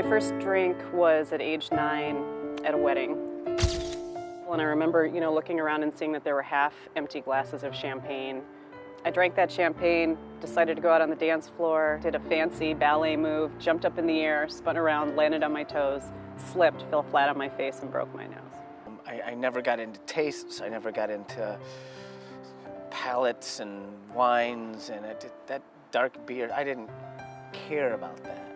My first drink was at age 9 at a wedding. And I remember, looking around and seeing that there were half empty glasses of champagne. I drank that champagne, decided to go out on the dance floor, did a fancy ballet move, jumped up in the air, spun around, landed on my toes, slipped, fell flat on my face, and broke my nose. I never got into tastes. I never got into palates and wines and that dark beer. I didn't care about that.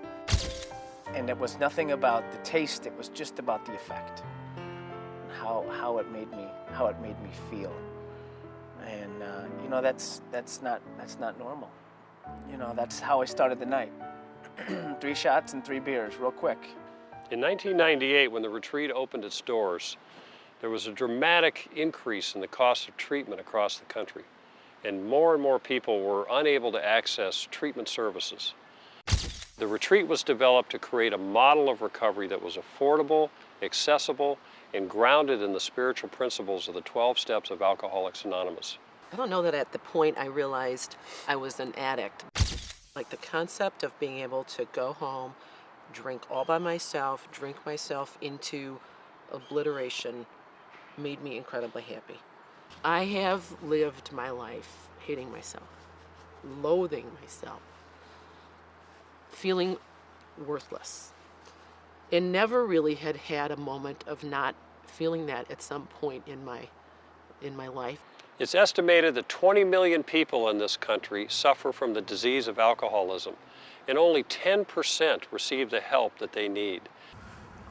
And it was nothing about the taste. It was just about the effect, and how it made me feel. And that's not normal. That's how I started the night. 3 shots and 3 beers, real quick. In 1998, when the retreat opened its doors, there was a dramatic increase in the cost of treatment across the country, and more people were unable to access treatment services. The retreat was developed to create a model of recovery that was affordable, accessible, and grounded in the spiritual principles of the 12 steps of Alcoholics Anonymous. I don't know that at the point I realized I was an addict. Like the concept of being able to go home, drink all by myself, drink myself into obliteration made me incredibly happy. I have lived my life hating myself, loathing myself, feeling worthless, and never really had a moment of not feeling that at some point in my life. It's estimated that 20 million people in this country suffer from the disease of alcoholism, and only 10% receive the help that they need.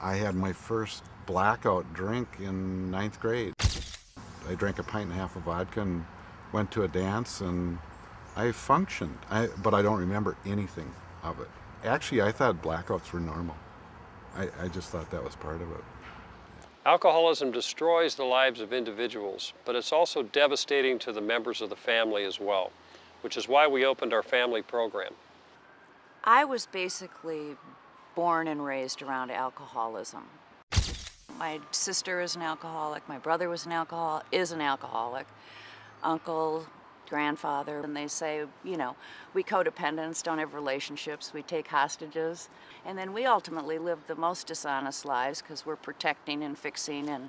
I had my first blackout drink in 9th grade. I drank a pint and a half of vodka and went to a dance, and I functioned, but I don't remember anything of it. Actually, I thought blackouts were normal. I just thought that was part of it. Alcoholism destroys the lives of individuals, but it's also devastating to the members of the family as well, which is why we opened our family program. I was basically born and raised around alcoholism. My sister is an alcoholic, my brother is an alcoholic, uncle, grandfather, and they say, we codependents don't have relationships, we take hostages. And then we ultimately live the most dishonest lives because we're protecting and fixing and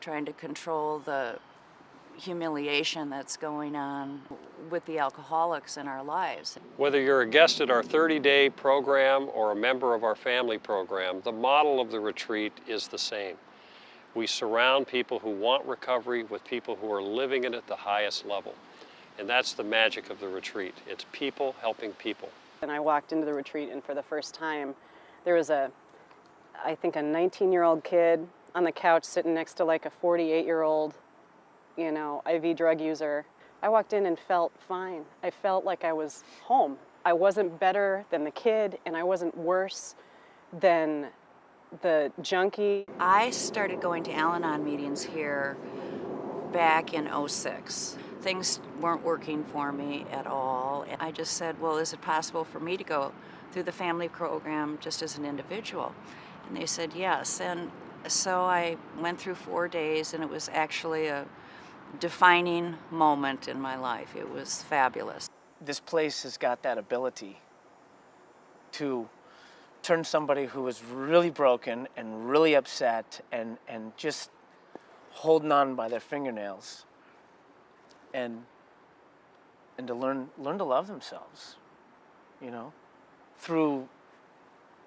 trying to control the humiliation that's going on with the alcoholics in our lives. Whether you're a guest at our 30-day program or a member of our family program, the model of the retreat is the same. We surround people who want recovery with people who are living it at the highest level. And that's the magic of the retreat. It's people helping people. And I walked into the retreat, and for the first time, there was I think a 19-year-old kid on the couch sitting next to like a 48-year-old, IV drug user. I walked in and felt fine. I felt like I was home. I wasn't better than the kid, and I wasn't worse than the junkie. I started going to Al-Anon meetings here back in '06. Things weren't working for me at all. And I just said, well, is it possible for me to go through the family program just as an individual? And they said yes. And so I went through 4 days, and it was actually a defining moment in my life. It was fabulous. This place has got that ability to turn somebody who is really broken and really upset and just holding on by their fingernails and to learn to love themselves, through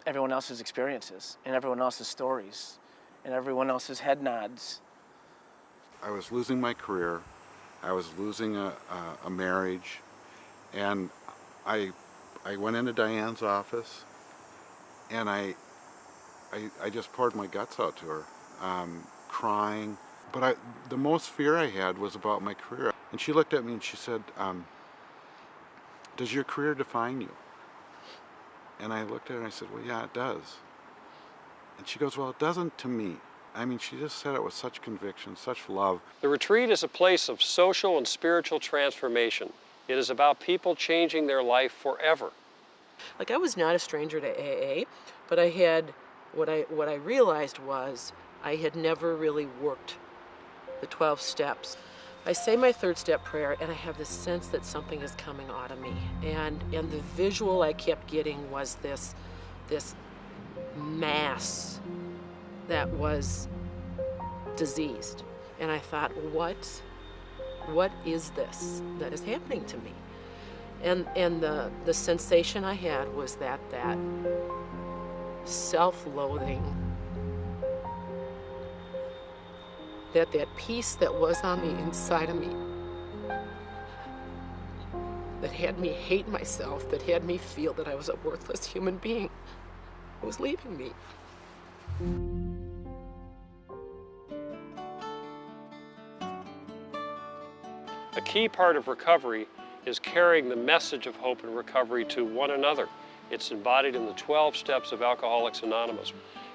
everyone else's experiences and everyone else's stories and everyone else's head nods. I was losing my career. I was losing a marriage, and I went into Diane's office, and I just poured my guts out to her, crying. But the most fear I had was about my career. And she looked at me and she said, does your career define you? And I looked at her and I said, well, yeah, it does. And she goes, well, it doesn't to me. I mean, she just said it with such conviction, such love. The retreat is a place of social and spiritual transformation. It is about people changing their life forever. Like, I was not a stranger to AA, but I had, what I realized was I had never really worked the 12 steps. I say my 3rd step prayer, and I have this sense that something is coming out of me. And the visual I kept getting was this mass that was diseased. And I thought, what is this that is happening to me? And the sensation I had was that self-loathing, that piece that was on the inside of me, that had me hate myself, that had me feel that I was a worthless human being, was leaving me. A key part of recovery is carrying the message of hope and recovery to one another. It's embodied in the 12 steps of Alcoholics Anonymous,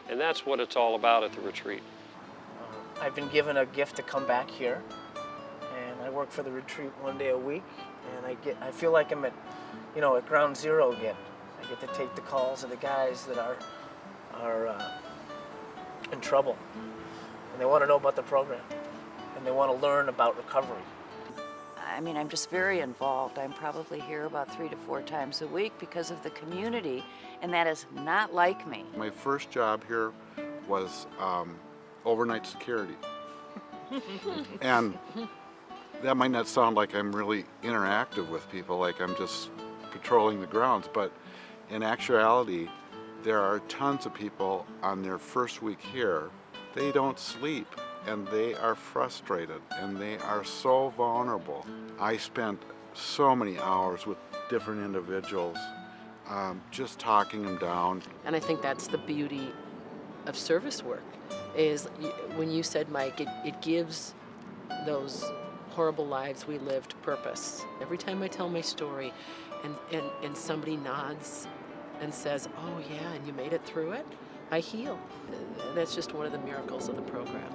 and that's what it's all about at the retreat. I've been given a gift to come back here, and I work for the retreat one day a week, and I feel like I'm at ground zero again. I get to take the calls of the guys that are in trouble, and they want to know about the program, and they want to learn about recovery. I mean, I'm just very involved. I'm probably here about 3 to 4 times a week because of the community, and that is not like me. My first job here was overnight security. And that might not sound like I'm really interactive with people, like I'm just patrolling the grounds, but in actuality, there are tons of people on their first week here. They don't sleep, and they are frustrated, and they are so vulnerable. I spent so many hours with different individuals, just talking them down. And I think that's the beauty of service work, is when you said, Mike, it gives those horrible lives we lived purpose. Every time I tell my story and somebody nods and says, oh yeah, and you made it through it, I heal. That's just one of the miracles of the program.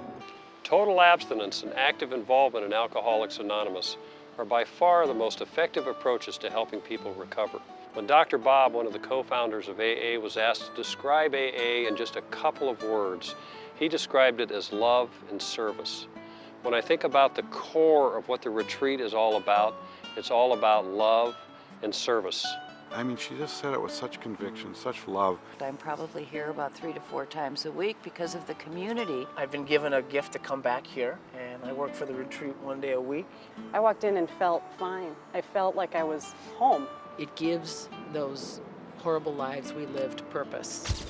Total abstinence and active involvement in Alcoholics Anonymous are by far the most effective approaches to helping people recover. When Dr. Bob, one of the co-founders of AA, was asked to describe AA in just a couple of words, he described it as love and service. When I think about the core of what the retreat is all about, it's all about love and service. I mean, she just said it with such conviction, such love. I'm probably here about 3 to 4 times a week because of the community. I've been given a gift to come back here, and I work for the retreat one day a week. I walked in and felt fine. I felt like I was home. It gives those horrible lives we lived purpose.